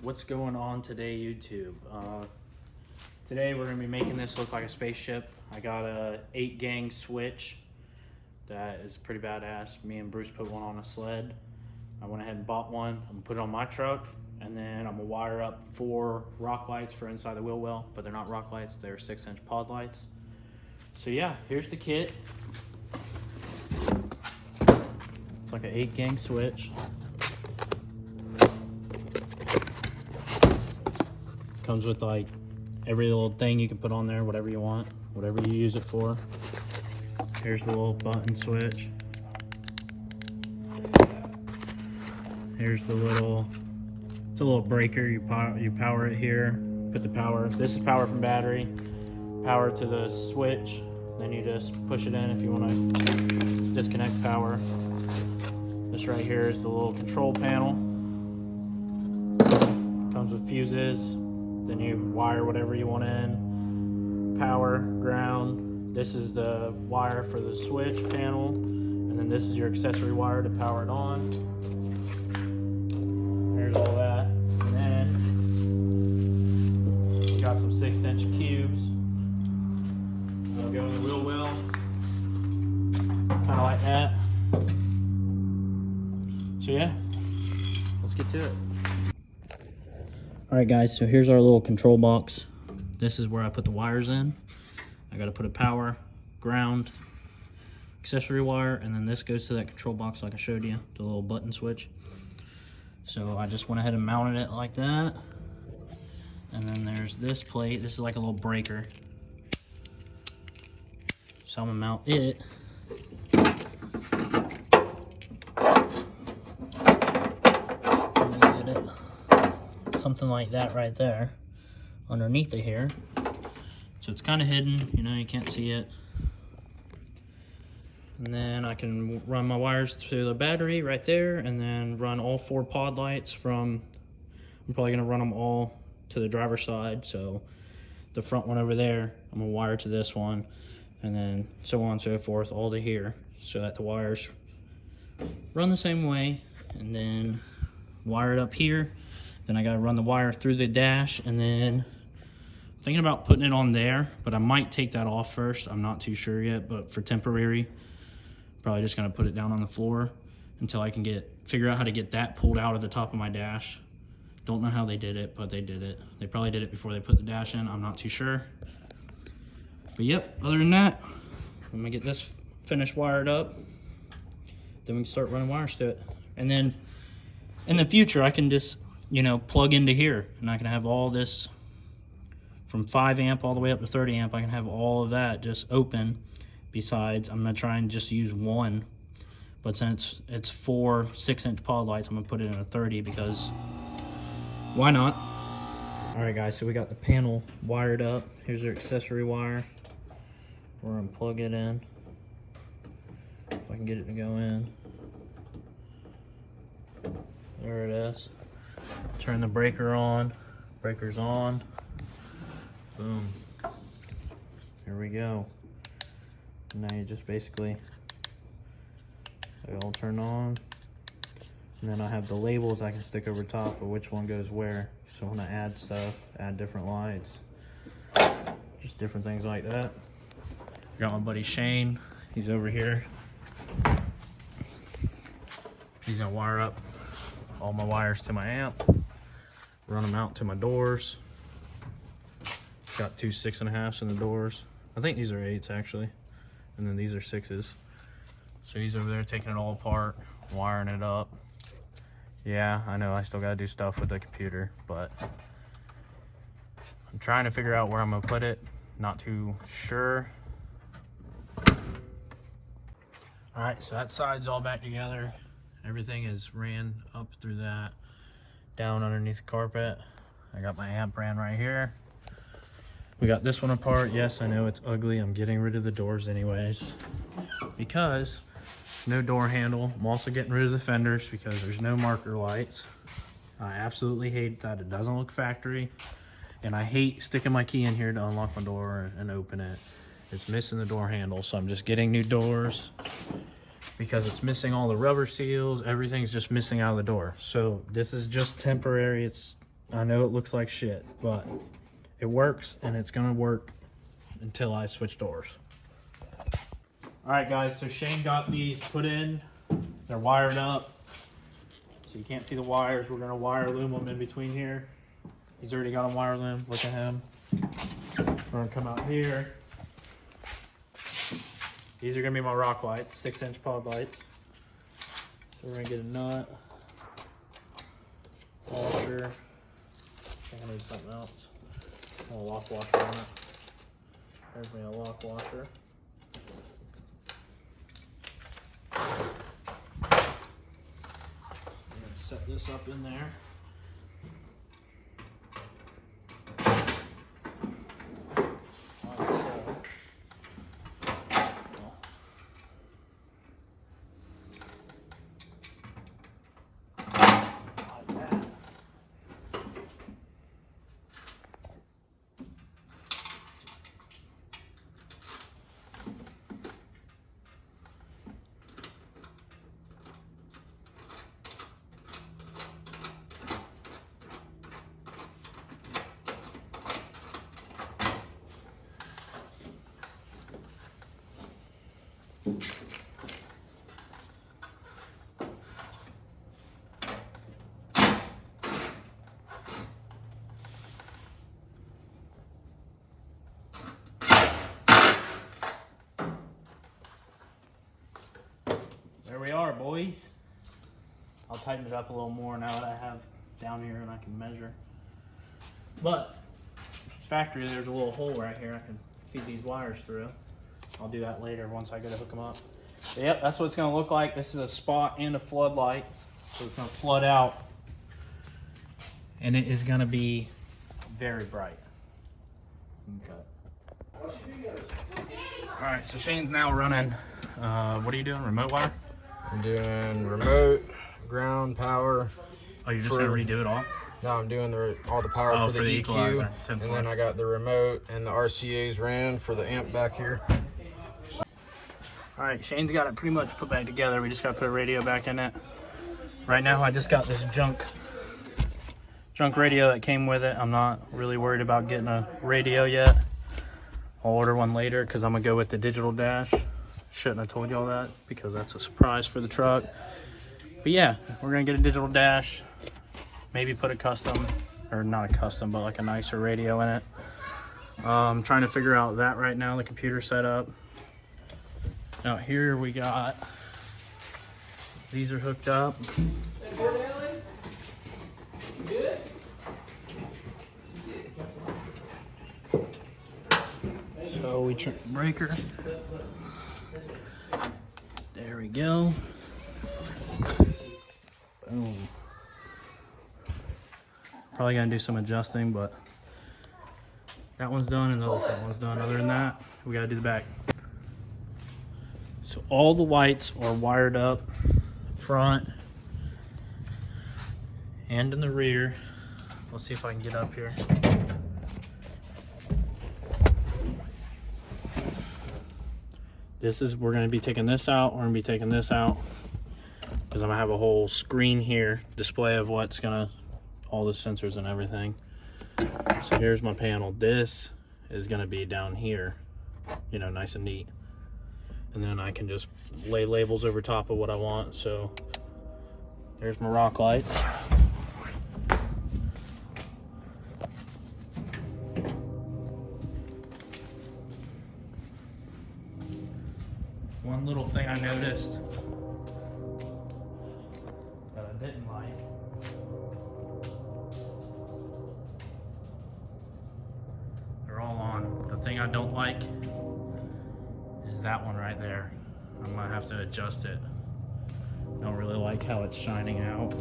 What's going on today, YouTube? Today we're going to be making this look like a spaceship. I got a 8-gang switch that is pretty badass. Me and Bruce put one on a sled. I went ahead and bought one. I'm going to put it on my truck, and then I'm going to wire up 4 rock lights for inside the wheel well, but they're not rock lights, they're 6-inch pod lights. So yeah, here's the kit. It's like an 8-gang switch. Comes with like every little thing you can put on there, whatever you want, whatever you use it for. Here's the little button switch. Here's the little, it's a little breaker. You power it here, put the power. This is power from battery, power to the switch. Then you just push it in if you want to disconnect power. This right here is the little control panel. Comes with fuses. Then you wire whatever you want in. Power, ground. This is the wire for the switch panel. And then this is your accessory wire to power it on. There's all that. And then we got some 6-inch cubes. They'll go in the wheel well. Kind of like that. So yeah, let's get to it. Alright guys, so here's our little control box. This is where I put the wires in. I gotta put a power, ground, accessory wire, and then this goes to that control box like I showed you, the little button switch. So I just went ahead and mounted it like that. And then there's this plate. This is like a little breaker. So I'm gonna mount it. Something like that right there underneath it here, so it's kind of hidden, you know, you can't see it. And then I can run my wires to the battery right there, and then run all 4 pod lights from, I'm probably going to run them all to the driver's side. So the front one over there, I'm going to wire to this one, and then so on and so forth, all to here, so that the wires run the same way. And then wire it up here. Then I gotta run the wire through the dash, and then I'm thinking about putting it on there, but I might take that off first. I'm not too sure yet, but for temporary, probably just gonna put it down on the floor until I can figure out how to get that pulled out of the top of my dash. Don't know how they did it, but they did it. They probably did it before they put the dash in. I'm not too sure. But yep, other than that, I'm gonna get this finished wired up. Then we can start running wires to it. And then in the future, I can just, you know, plug into here, and I can have all this from 5 amp all the way up to 30 amp. I can have all of that just open. Besides, I'm gonna try and just use one, but since it's 4 6-inch pod lights, I'm gonna put it in a 30 because why not? All right guys, so we got the panel wired up. Here's our accessory wire. We're gonna plug it in. If I can get it to go in. There it is. Turn the breaker on. Breaker's on. Boom. Here we go. Now you just basically, they all turn on. And then I have the labels I can stick over top of which one goes where. So when I add stuff, add different lights, just different things like that. Got my buddy Shane. He's over here. He's gonna wire up all my wires to my amp, run them out to my doors. Got 2 6.5s in the doors. I think these are 8s actually, and then these are 6s. So he's over there taking it all apart, wiring it up. Yeah, I know I still gotta do stuff with the computer, but I'm trying to figure out where I'm gonna put it. Not too sure. All right, so that side's all back together. Everything is ran up through that, down underneath the carpet. I got my amp ran right here. We got this one apart. Yes, I know it's ugly. I'm getting rid of the doors anyways, because no door handle. I'm also getting rid of the fenders because there's no marker lights. I absolutely hate that. It doesn't look factory. And I hate sticking my key in here to unlock my door and open it. It's missing the door handle, so I'm just getting new doors. because it's missing all the rubber seals. Everything's just missing out of the door. So this is just temporary. It's I know it looks like shit, but it works, and it's gonna work until I switch doors. All right, guys, so Shane got these put in. They're wired up, so you can't see the wires. We're gonna wire loom them in between here. He's already got them wire loom. Look at him. We're gonna come out here. These are gonna be my rock lights, 6-inch pod lights. So we're gonna get a nut, washer. I think I need something else. A lock washer on it. There's me a lock washer. I'm gonna set this up in there. There we are, boys. I'll tighten it up a little more now that I have down here and I can measure. But factory, there's a little hole right here I can feed these wires through. I'll do that later once I go to hook them up. So, yep, that's what it's gonna look like. This is a spot and a floodlight. So it's gonna flood out. And it is gonna be very bright. Okay. All right, so Shane's now running, what are you doing, remote wire? I'm doing remote, ground, power. Oh, you're just gonna redo it all? No, I'm doing all the power for the EQ, and then I got the remote and the RCA's ran for the amp back here. All right, Shane's got it pretty much put back together. We just got to put a radio back in it. Right now, I just got this junk radio that came with it. I'm not really worried about getting a radio yet. I'll order one later because I'm gonna go with the digital dash. Shouldn't have told y'all that because that's a surprise for the truck. But yeah, we're gonna get a digital dash. Maybe put a custom, or not a custom, but like a nicer radio in it. I'm trying to figure out that right now, the computer setup. Now here we got, these are hooked up. So we turn the breaker. There we go. Boom. Probably gonna do some adjusting, but that one's done and the other one's done. Other than that, we gotta do the back. So all the lights are wired up front and in the rear. Let's see if I can get up here. We're gonna be taking this out, we're gonna be taking this out because I'm gonna have a whole screen here, display of what's gonna, all the sensors and everything. So here's my panel. This is gonna be down here, you know, nice and neat. And then I can just lay labels over top of what I want. So there's my rock lights. One little thing I noticed that I didn't like. They're all on. The thing I don't like is that one right there. I'm gonna have to adjust it. I don't really like how it's shining out.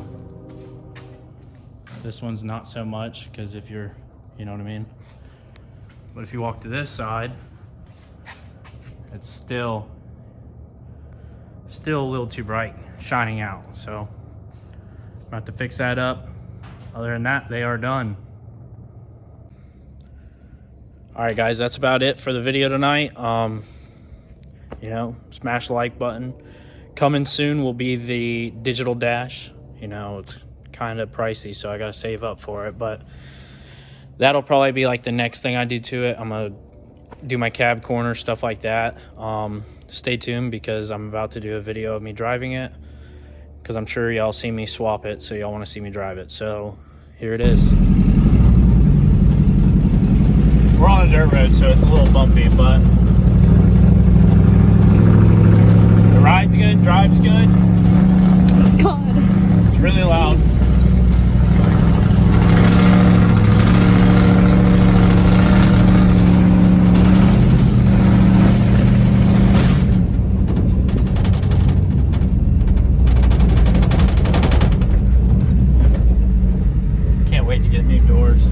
This one's not so much, because if you're, you know what I mean? But if you walk to this side, it's still a little too bright, shining out. So I'm gonna have to fix that up. Other than that, they are done. All right, guys, that's about it for the video tonight. You know, smash the like button. Coming soon will be the digital dash. You know, it's kind of pricey, so I gotta save up for it. But that'll probably be like the next thing I do to it. I'm gonna do my cab corner, stuff like that. Stay tuned, because I'm about to do a video of me driving it, because I'm sure y'all see me swap it, so y'all want to see me drive it. So here it is. We're on a dirt road, so it's a little bumpy, but the ride's good, drive's good. God. It's really loud. Can't wait to get new doors.